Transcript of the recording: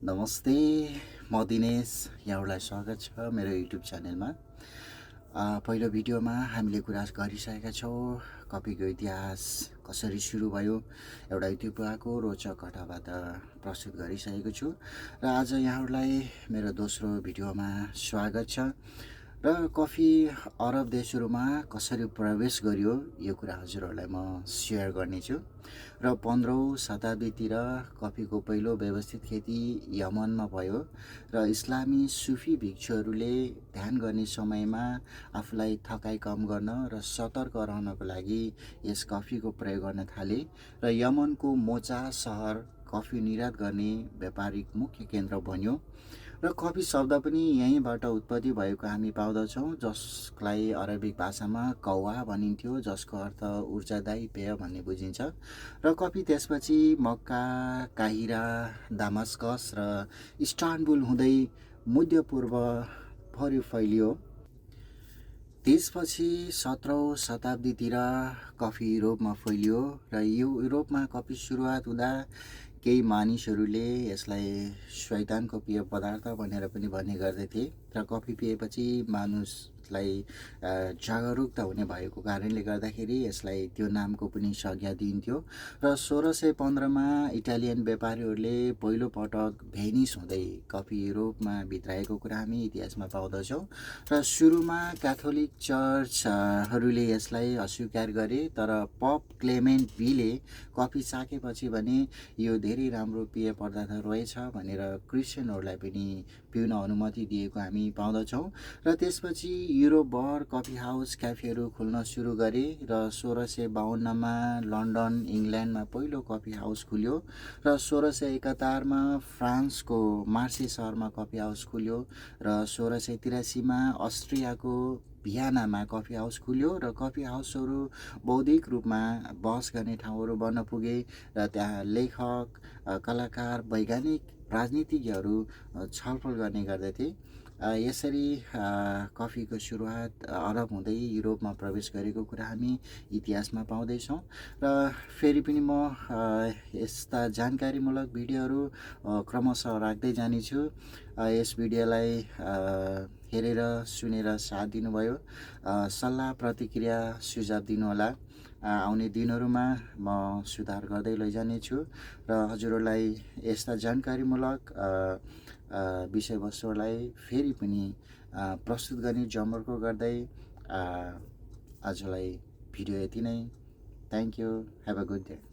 नमस्ते, म दिनेश। यहाँहरूलाई स्वागत छ मेरो युट्युब च्यानलमा। पहिलो भिडियोमा हामीले कुरा गरिसकेका छौँ कफीको इतिहास कसरी सुरु भयो एउटा युट्युबको रोचक घटनाबाट प्रस्तुत गरिसकेको छु र आज यहाँहरूलाई मेरो दोस्रो भिडियोमा स्वागत छ र कफी अरब देशहरूमा कसरी प्रवेश गर्यो यो कुरा हजुरहरूलाई म सेयर गर्नेछु र 15औं शताब्दीतिर कफीको पहिलो व्यवस्थित खेती यमनमा भयो र इस्लामी सुफी भिक्षुहरूले ध्यान गर्ने समयमा आफूलाई थकाइ कम गर्न र सतर्क रहनको लागि यस कफीको प्रयोग गर्न थाले र यमनको मोचा सहर कफी निर्यात गर्ने व्यापारिक मुख्य केन्द्र बन्यो र कफी शब्द पनि यहीँबाट उत्पत्ति भएको हामी पाउँदछौँ, जसलाई अरबिक भाषामा कौवा भनिन्थ्यो, जसको अर्थ ऊर्जादायी पेय भन्ने बुझिन्छ। र कफी त्यसपछि मक्का, काहिरा, दामस्कस र इस्तानबुल हुँदै मध्यपूर्व भरि फैलियो। त्यसपछि 17औं शताब्दीतिर कफी युरोपमा फैलियो र यो युरोपमा कफी सुरुवात हुँदा केही मानिसहरूले यसलाई शैतानको पेय पदार्थ भनेर पनि भन्ने गर्दथे र कफी पिएपछि मानिसलाई जागरुकता हुने भएको कारणले गर्दाखेरि यसलाई त्यो नामको पनि संज्ञा दिइन्थ्यो र 1615मा इटालियन व्यापारीहरूले पहिलोपटक भेनिस हुँदै कफी युरोपमा भित्राएको कुरा हामी इतिहासमा पाउँदछौँ र सुरुमा क्याथोलिक चर्चहरूले यसलाई अस्वीकार गरे, तर पप क्लेमेन्ट बीले कफी चाखेपछि भने यो धेरै राम्रो पेय पदार्थ रहेछ भनेर क्रिस्चियनहरूलाई पनि पिउन अनुमति दिएको हामी पाउँदछौँ र त्यसपछि युरोपभर कफी हाउस क्याफेहरू खुल्न सुरु गरे र 1652मा लन्डन इङ्ल्यान्डमा पहिलो कफी हाउस खुल्यो र 1671मा फ्रान्सको मार्से सहरमा कफी हाउस खुल्यो र 1683मा अस्ट्रियाको भियनामा कफी हाउस खुल्यो र कफी हाउसहरू बौद्धिक रूपमा बहस गर्ने ठाउँहरू बन्न पुगे र त्यहाँ लेखक, कलाकार, वैज्ञानिक, राजनीतिज्ञहरू छलफल गर्ने गर्दथे। यसरी कफीको सुरुवात अरब हुँदै युरोपमा प्रवेश गरेको कुरा हामी इतिहासमा पाउँदैछौँ र फेरि पनि म यस्ता जानकारीमूलक भिडियोहरू क्रमशः राख्दै जानेछु। यस भिडियोलाई हेरेर सुनेर साथ दिनुभयो, सल्लाह प्रतिक्रिया सुझाव दिनुहोला। आउने दिनहरूमा म सुधार गर्दै लैजानेछु र हजुरहरूलाई यस्ता जानकारीमूलक विषयवस्तुहरूलाई फेरि पनि प्रस्तुत गर्ने जमर्को गर्दै आजलाई भिडियो यति नै। Thank you, have a good day.